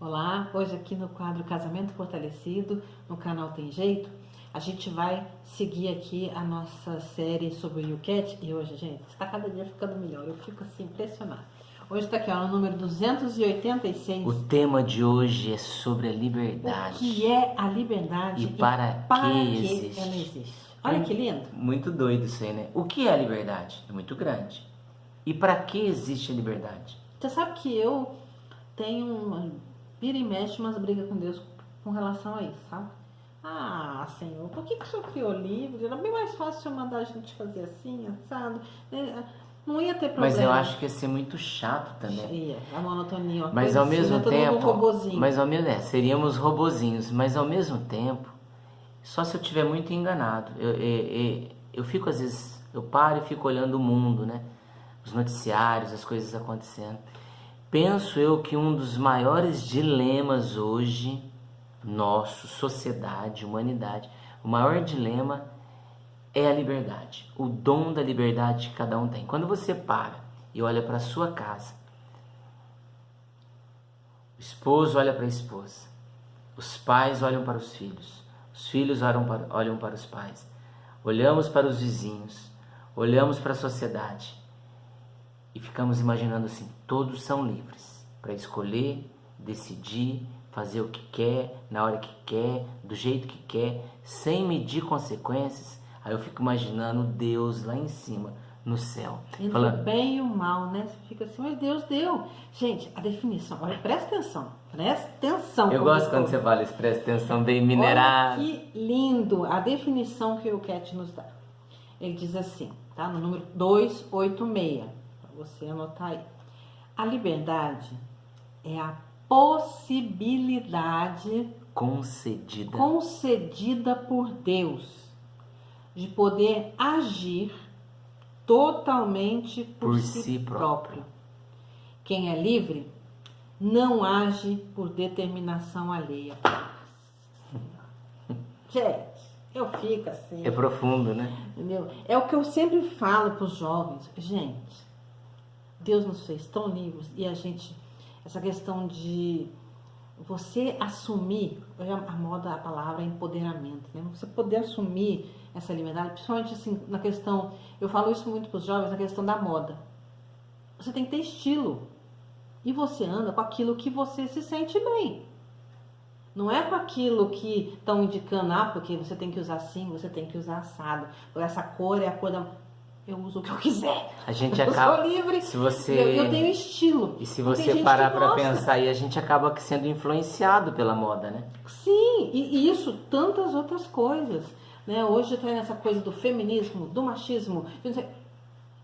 Olá, hoje aqui no quadro Casamento Fortalecido, no canal Tem Jeito, a gente vai seguir aqui a nossa série sobre o YouCat e hoje, gente, está cada dia ficando melhor, eu fico assim impressionada. Hoje está aqui, ó, no número 286. O tema de hoje é sobre a liberdade. O que é a liberdade e para que existe. ela existe. Olha que lindo. Muito doido isso aí, né? O que é a liberdade? É muito grande. E para que existe a liberdade? Você sabe que eu tenho vira e mexe umas brigas com Deus com relação a isso, sabe? Ah, Senhor, por que o Senhor criou livre? Era bem mais fácil o Senhor mandar a gente fazer assim, assado. Não ia ter problema. Mas eu acho que ia ser muito chato também. Ia, a monotonia. Mas ao mesmo tempo, seríamos robozinhos. Mas ao mesmo tempo, só se eu estiver muito enganado. Eu fico às vezes, eu paro e fico olhando o mundo, né? Os noticiários, as coisas acontecendo. Penso eu que um dos maiores dilemas hoje, nosso, sociedade, humanidade, o maior dilema é a liberdade, o dom da liberdade que cada um tem. Quando você para e olha para a sua casa, o esposo olha para a esposa, os pais olham para os filhos olham para os pais, olhamos para os vizinhos, olhamos para a sociedade e ficamos imaginando assim, todos são livres para escolher, decidir, fazer o que quer, na hora que quer, do jeito que quer, sem medir consequências. Aí eu fico imaginando Deus lá em cima, no céu. Entre falando, o bem e o mal, né? Você fica assim, mas Deus deu. Gente, a definição, olha, presta atenção. Eu gosto quando você fala isso, presta atenção, bem minerado. Olha que lindo a definição que o YouCat nos dá. Ele diz assim, tá? No número 286, para você anotar aí. A liberdade é a possibilidade concedida por Deus de poder agir totalmente por si próprio. Quem é livre não age por determinação alheia. Gente, eu fico assim. É profundo, né? Entendeu? É o que eu sempre falo para os jovens. Gente, Deus nos fez tão livres e a gente... Essa questão de você assumir, a palavra é empoderamento, né? Você poder assumir essa liberdade, principalmente assim, na questão, eu falo isso muito para os jovens, na questão da moda. Você tem que ter estilo. E você anda com aquilo que você se sente bem. Não é com aquilo que estão indicando, porque você tem que usar assim, você tem que usar assado. Essa cor é a cor da... Eu uso o que eu quiser. A gente acaba... Eu sou livre. Se você... eu tenho estilo. E se você parar para pensar aí, a gente acaba sendo influenciado pela moda, né? Sim, e isso, tantas outras coisas. Né? Hoje está nessa coisa do feminismo, do machismo.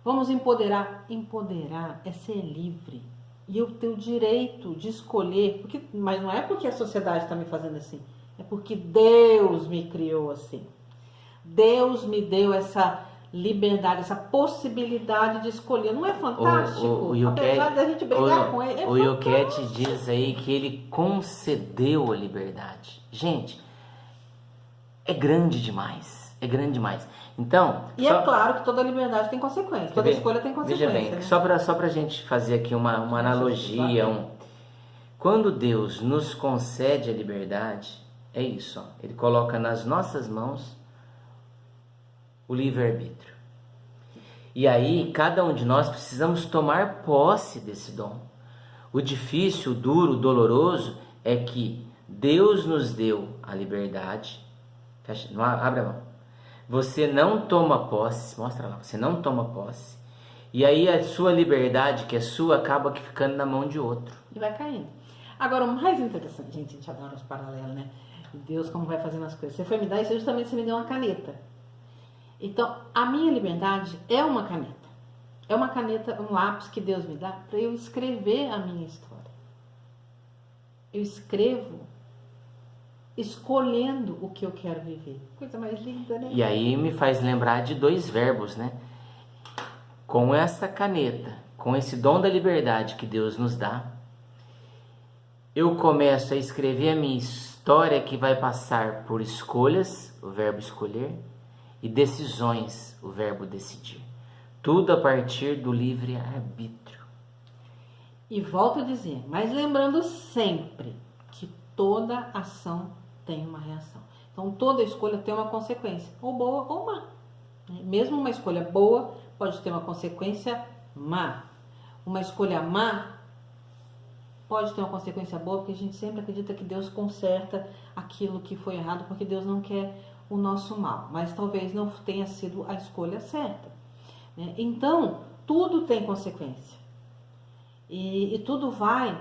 Vamos empoderar. Empoderar é ser livre. E eu tenho o direito de escolher. Mas não é porque a sociedade está me fazendo assim. É porque Deus me criou assim. Deus me deu essa liberdade, essa possibilidade de escolher. Não é fantástico? Apesar da gente brigar com ele, é o YouCat diz aí que ele concedeu a liberdade. Gente, é grande demais. É grande demais. Então... E é claro que toda liberdade tem consequência. Toda escolha tem consequência. Veja bem, né? só pra gente fazer aqui uma analogia. Quando Deus nos concede a liberdade, é isso. Ó, ele coloca nas nossas mãos o livre-arbítrio. E aí, cada um de nós precisamos tomar posse desse dom. O difícil, o duro, o doloroso é que Deus nos deu a liberdade. Abre a mão. Você não toma posse, mostra lá, você não toma posse. E aí a sua liberdade, que é sua, acaba ficando na mão de outro. E vai caindo. Agora, o mais interessante, gente, a gente adora os paralelos, né? Deus como vai fazendo as coisas. Você foi me dar isso, justamente você me deu uma caneta. Então, a minha liberdade é uma caneta. É uma caneta, um lápis que Deus me dá para eu escrever a minha história. Eu escrevo escolhendo o que eu quero viver. Coisa mais linda, né? E aí me faz lembrar de dois verbos, né? Com essa caneta, com esse dom da liberdade que Deus nos dá, eu começo a escrever a minha história que vai passar por escolhas, o verbo escolher, e decisões, o verbo decidir. Tudo a partir do livre-arbítrio. E volto a dizer, mas lembrando sempre que toda ação tem uma reação. Então, toda escolha tem uma consequência, ou boa ou má. Mesmo uma escolha boa pode ter uma consequência má. Uma escolha má pode ter uma consequência boa, porque a gente sempre acredita que Deus conserta aquilo que foi errado, porque Deus não quer o nosso mal. Mas talvez não tenha sido a escolha certa. Então, tudo tem consequência. E tudo vai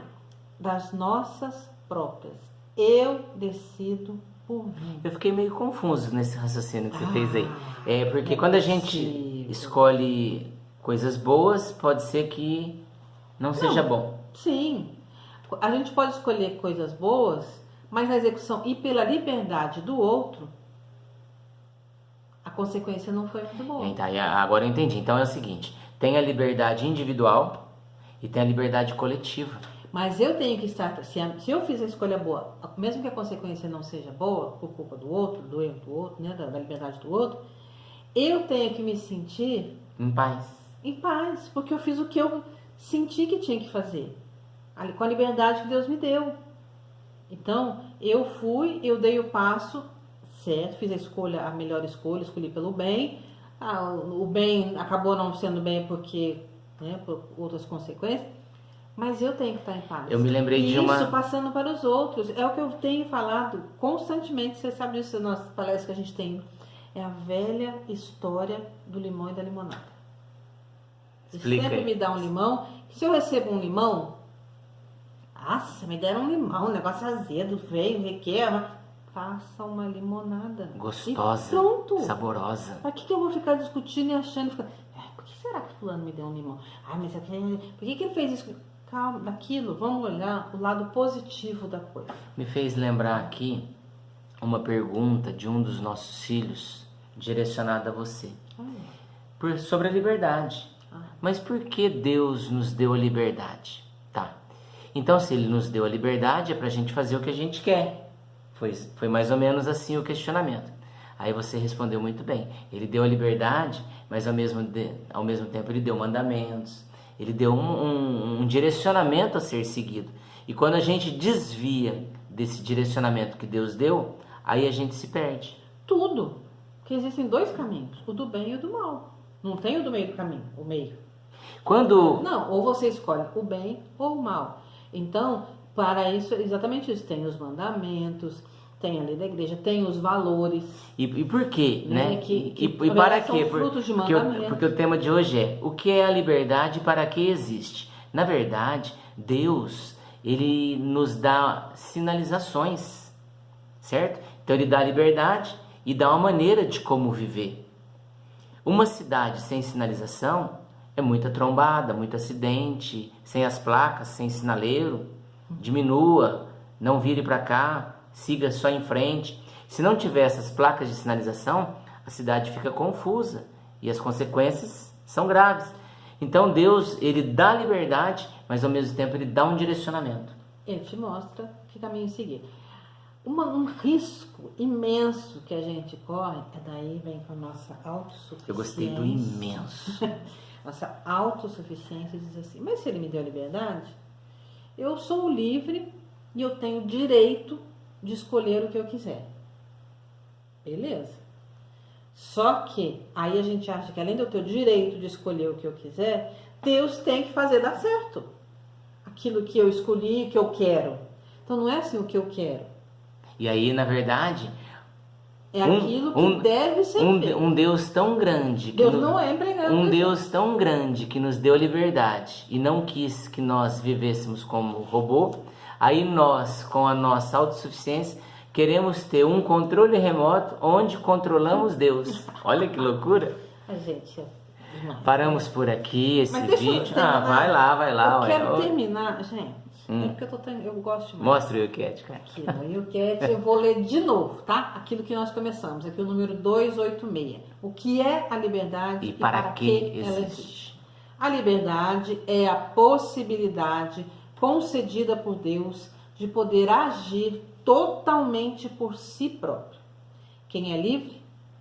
das nossas próprias. Eu decido por mim. Eu fiquei meio confuso nesse raciocínio que você fez aí. Porque quando a gente escolhe coisas boas, pode ser que não seja bom. Sim. A gente pode escolher coisas boas, mas na execução e pela liberdade do outro, a consequência não foi muito boa. Então, agora eu entendi. Então é o seguinte, tem a liberdade individual e tem a liberdade coletiva. Mas eu tenho que estar, se eu fiz a escolha boa, mesmo que a consequência não seja boa, por culpa do outro, do erro do outro, né, da liberdade do outro, eu tenho que me sentir em paz. Em paz, porque eu fiz o que eu senti que tinha que fazer, com a liberdade que Deus me deu. Então, eu dei o passo certo, fiz a escolha, a melhor escolha, escolhi pelo bem. O bem acabou não sendo bem porque, né, por outras consequências. Mas eu tenho que estar em paz. Eu me lembrei de uma... Isso passando para os outros. É o que eu tenho falado constantemente. Você sabe disso nas palestras que a gente tem. É a velha história do limão e da limonada. Explica sempre aí. Me dá um limão. Se eu recebo um limão... Nossa, me deram um limão. Um negócio azedo, feio, requer. Faça uma limonada. Gostosa. E pronto. Saborosa. Para que eu vou ficar discutindo e achando... Por que será que fulano me deu um limão? Mas por que ele fez isso? Calma, daquilo, vamos olhar o lado positivo da coisa. Me fez lembrar aqui uma pergunta de um dos nossos filhos, direcionada a você, sobre a liberdade. Mas por que Deus nos deu a liberdade? Tá. Então, se Ele nos deu a liberdade, é pra gente fazer o que a gente quer. Foi mais ou menos assim o questionamento. Aí você respondeu muito bem. Ele deu a liberdade, mas ao mesmo tempo Ele deu mandamentos. Ele deu um direcionamento a ser seguido. E quando a gente desvia desse direcionamento que Deus deu, aí a gente se perde. Tudo. Porque existem dois caminhos, o do bem e o do mal. Não tem o do meio do caminho, o meio. Não, ou você escolhe o bem ou o mal. Então, para isso, exatamente isso. Tem os mandamentos, tem a lei da igreja, tem os valores. E por quê, né? E para quê? Porque o tema de hoje é: o que é a liberdade e para que existe? Na verdade, Deus, Ele nos dá sinalizações, certo? Então Ele dá liberdade e dá uma maneira de como viver. Uma cidade sem sinalização é muita trombada, muito acidente, sem as placas, sem sinaleiro. Diminua, não vire para cá, siga só em frente. Se não tiver essas placas de sinalização, a cidade fica confusa e as consequências são graves. Então Deus, Ele dá liberdade, mas ao mesmo tempo Ele dá um direcionamento. Ele te mostra que caminho seguir. Um risco imenso que a gente corre, daí vem com a nossa autossuficiência. Eu gostei do imenso. Nossa autossuficiência diz assim, mas se Ele me deu a liberdade, eu sou livre e eu tenho direito de escolher o que eu quiser. Beleza. Só que aí a gente acha que além de eu ter o direito de escolher o que eu quiser, Deus tem que fazer dar certo. Aquilo que eu escolhi, o que eu quero. Então não é assim o que eu quero. E aí, na verdade, é aquilo que deve ser feito. Um Deus tão grande. Deus não é empregado. Um Deus tão grande que nos deu a liberdade e não quis que nós vivêssemos como robô. Aí nós, com a nossa autossuficiência, queremos ter um controle remoto onde controlamos Deus. Olha que loucura. A gente... Paramos por aqui esse vídeo. Vai lá. Eu quero terminar, gente. É porque eu gosto mais. Mostra o YouCat, cara. Aqui, o YouCat, eu vou ler de novo, tá? Aquilo que nós começamos, aqui o número 286. O que é a liberdade e para que ela existe? A liberdade é a possibilidade concedida por Deus de poder agir totalmente por si próprio. Quem é livre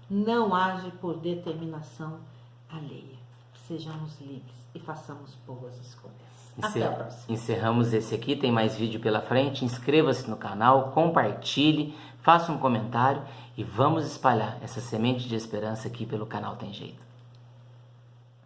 não age por determinação alheia. Sejamos livres e façamos boas escolhas. Até a próxima. Encerramos esse aqui, tem mais vídeo pela frente. Inscreva-se no canal, compartilhe, faça um comentário e vamos espalhar essa semente de esperança aqui pelo canal Tem Jeito.